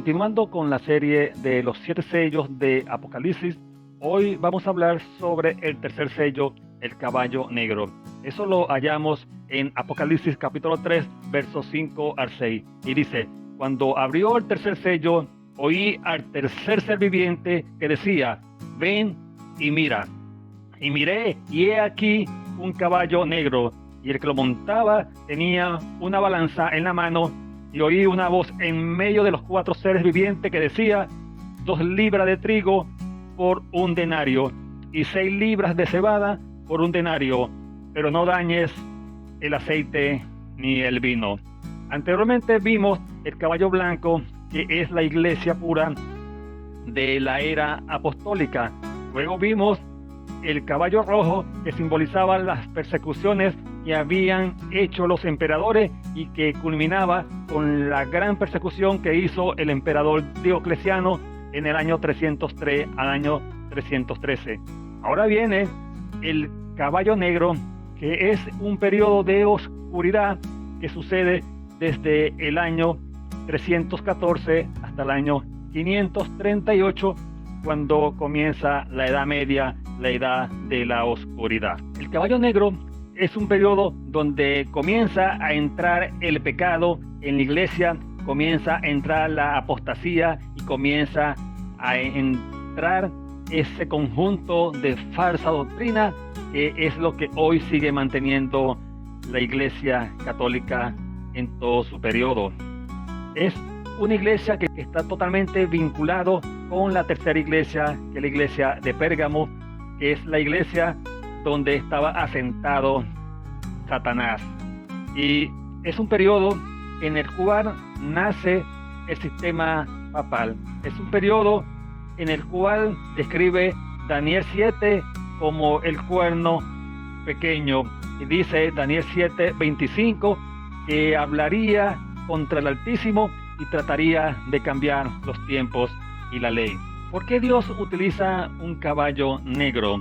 Continuando con la serie de los 7 sellos de Apocalipsis, hoy vamos a hablar sobre el tercer sello, el caballo negro. Eso lo hallamos en Apocalipsis capítulo 3, versos 5 al 6. Y dice: cuando abrió el tercer sello, oí al tercer ser viviente que decía: ven y mira. Y miré, y he aquí un caballo negro, y el que lo montaba tenía una balanza en la mano, y oí una voz en medio de los 4 seres vivientes que decía: 2 libras de trigo por 1 denario, y 6 libras de cebada por 1 denario, pero no dañes el aceite ni el vino. Anteriormente vimos el caballo blanco, que es la iglesia pura de la era apostólica. Luego vimos el caballo rojo, que simbolizaba las persecuciones que habían hecho los emperadores y que culminaba con la gran persecución que hizo el emperador Diocleciano en el año 303 al año 313. Ahora viene el caballo negro, que es un periodo de oscuridad que sucede desde el año 314 hasta el año 538, cuando comienza la Edad Media, la edad de la oscuridad. El caballo negro es un periodo donde comienza a entrar el pecado en la iglesia, comienza a entrar la apostasía y comienza a entrar ese conjunto de falsa doctrina, que es lo que hoy sigue manteniendo la iglesia católica en todo su periodo. Es una iglesia que está totalmente vinculado con la tercera iglesia, que es la iglesia de Pérgamo, que es la iglesia donde estaba asentado Satanás. Y es un periodo en el cual nace el sistema papal. Es un periodo en el cual describe Daniel 7 como el cuerno pequeño. Y dice Daniel 7:25 que hablaría contra el Altísimo y trataría de cambiar los tiempos y la ley. ¿Por qué Dios utiliza un caballo negro?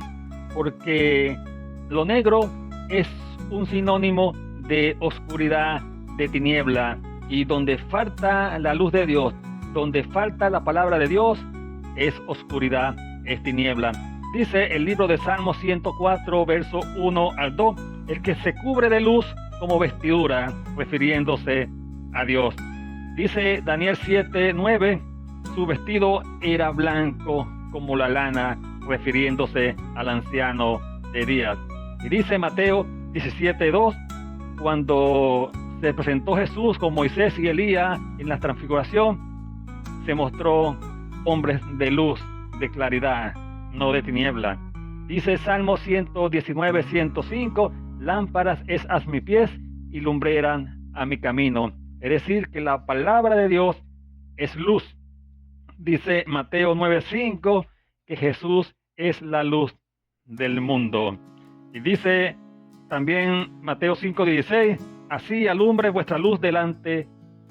Porque lo negro es un sinónimo de oscuridad, de tiniebla, y donde falta la luz de Dios, donde falta la palabra de Dios, es oscuridad, es tiniebla. Dice el libro de Salmos 104, verso 1 al 2, el que se cubre de luz como vestidura, refiriéndose a Dios. Dice Daniel 7:9, su vestido era blanco como la lana, refiriéndose al anciano de días. Y dice Mateo 17:2, cuando se presentó Jesús con Moisés y Elías en la transfiguración, se mostró hombres de luz, de claridad, no de tiniebla. Dice Salmo 119:105, lámparas es a mis pies y lumbreran a mi camino. Es decir, que la palabra de Dios es luz. Dice Mateo 9:5 que Jesús es la luz del mundo. Y dice también Mateo 5:16, así alumbre vuestra luz delante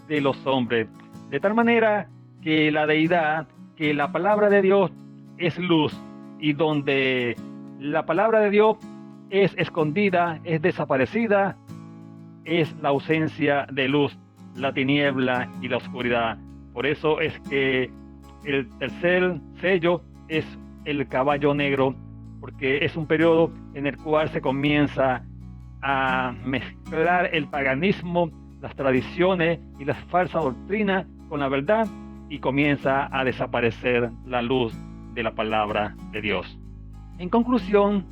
de los hombres. De tal manera que la deidad, que la palabra de Dios es luz, y donde la palabra de Dios es escondida, es desaparecida, es la ausencia de luz, la tiniebla y la oscuridad. Por eso es que el tercer sello es el caballo negro, porque es un periodo en el cual se comienza a mezclar el paganismo, las tradiciones y las falsas doctrinas con la verdad, y comienza a desaparecer la luz de la palabra de Dios. En conclusión,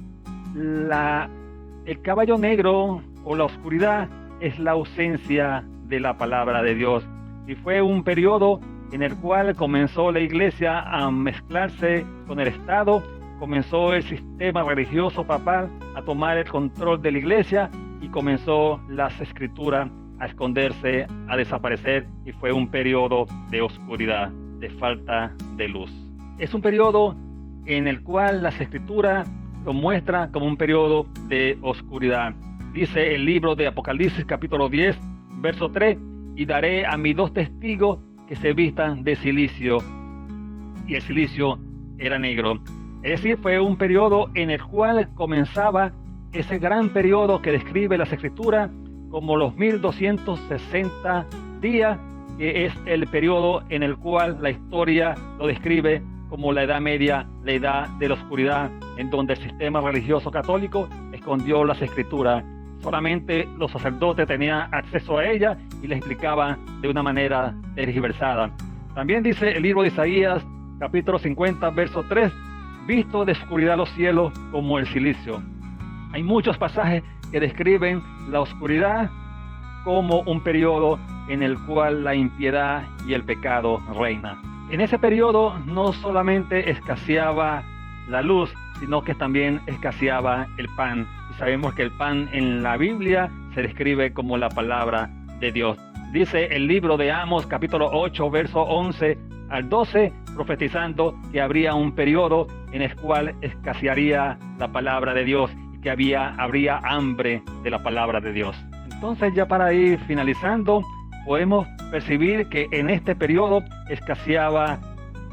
el caballo negro o la oscuridad es la ausencia de la palabra de Dios, y fue un periodo en el cual comenzó la iglesia a mezclarse con el Estado, comenzó el sistema religioso papal a tomar el control de la iglesia, y comenzó las escrituras a esconderse, a desaparecer, y fue un periodo de oscuridad, de falta de luz. Es un periodo en el cual las escrituras lo muestran como un periodo de oscuridad. Dice el libro de Apocalipsis capítulo 10, verso 3, y daré a mis 2 testigos que se vistan de silicio, y el silicio era negro. Es decir, fue un periodo en el cual comenzaba ese gran periodo que describe las escrituras como los 1260 días que es el periodo en el cual la historia lo describe como la Edad Media, la Edad de la Oscuridad, en donde el sistema religioso católico escondió las escrituras. Solamente los sacerdotes tenían acceso a ella y la explicaban de una manera tergiversada. También dice el libro de Isaías, capítulo 50, verso 3, visto de oscuridad los cielos como el silicio. Hay muchos pasajes que describen la oscuridad como un periodo en el cual la impiedad y el pecado reina. En ese periodo no solamente escaseaba la luz, sino que también escaseaba el pan. Y sabemos que el pan en la Biblia se describe como la palabra de Dios. Dice el libro de Amos, capítulo 8, verso 11 al 12, profetizando que habría un periodo en el cual escasearía la palabra de Dios y que habría hambre de la palabra de Dios. Entonces, ya para ir finalizando, podemos percibir que en este periodo escaseaba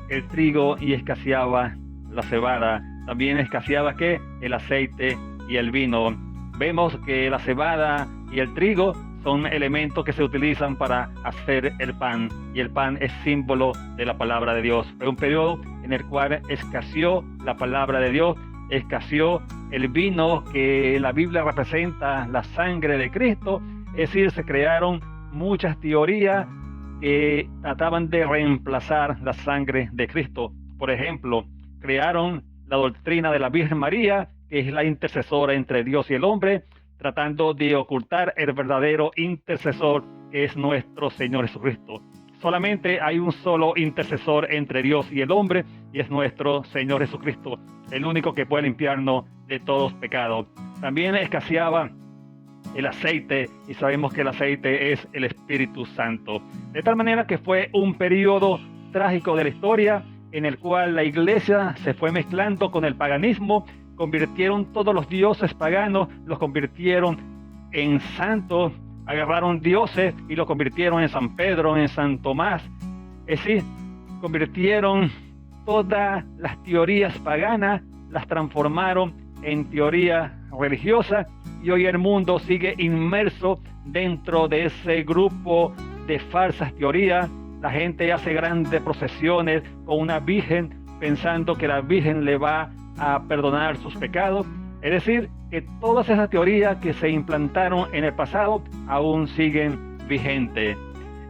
el trigo y escaseaba la cebada. También escaseaba ¿qué? El aceite y el vino. Vemos que la cebada y el trigo son elementos que se utilizan para hacer el pan, y el pan es símbolo de la palabra de Dios. Fue un periodo en el cual escaseó la palabra de Dios, escaseó el vino, que la Biblia representa la sangre de Cristo. Es decir, se crearon muchas teorías que trataban de reemplazar la sangre de Cristo. Por ejemplo, crearon la doctrina de la Virgen María, que es la intercesora entre Dios y el hombre, tratando de ocultar el verdadero intercesor, que es nuestro Señor Jesucristo. Solamente hay un solo intercesor entre Dios y el hombre, y es nuestro Señor Jesucristo, el único que puede limpiarnos de todos pecados. También escaseaba el aceite, y sabemos que el aceite es el Espíritu Santo. De tal manera que fue un periodo trágico de la historia, en el cual la iglesia se fue mezclando con el paganismo. Convirtieron todos los dioses paganos, los convirtieron en santos, agarraron dioses y los convirtieron en San Pedro, en San Tomás. Es decir, convirtieron todas las teorías paganas, las transformaron en teorías religiosas, y hoy el mundo sigue inmerso dentro de ese grupo de falsas teorías. La gente hace grandes procesiones con una virgen pensando que la virgen le va a perdonar sus pecados. Es decir, que todas esas teorías que se implantaron en el pasado aún siguen vigentes.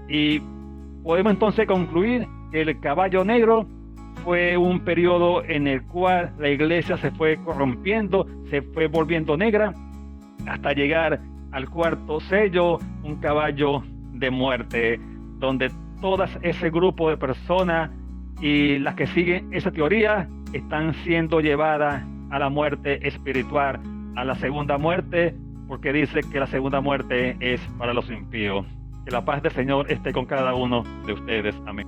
Y podemos entonces concluir que el caballo negro fue un periodo en el cual la iglesia se fue corrompiendo, se fue volviendo negra, hasta llegar al cuarto sello, un caballo de muerte, donde todo ese grupo de personas y las que siguen esa teoría están siendo llevadas a la muerte espiritual, a la segunda muerte, porque dice que la segunda muerte es para los impíos. Que la paz del Señor esté con cada uno de ustedes. Amén.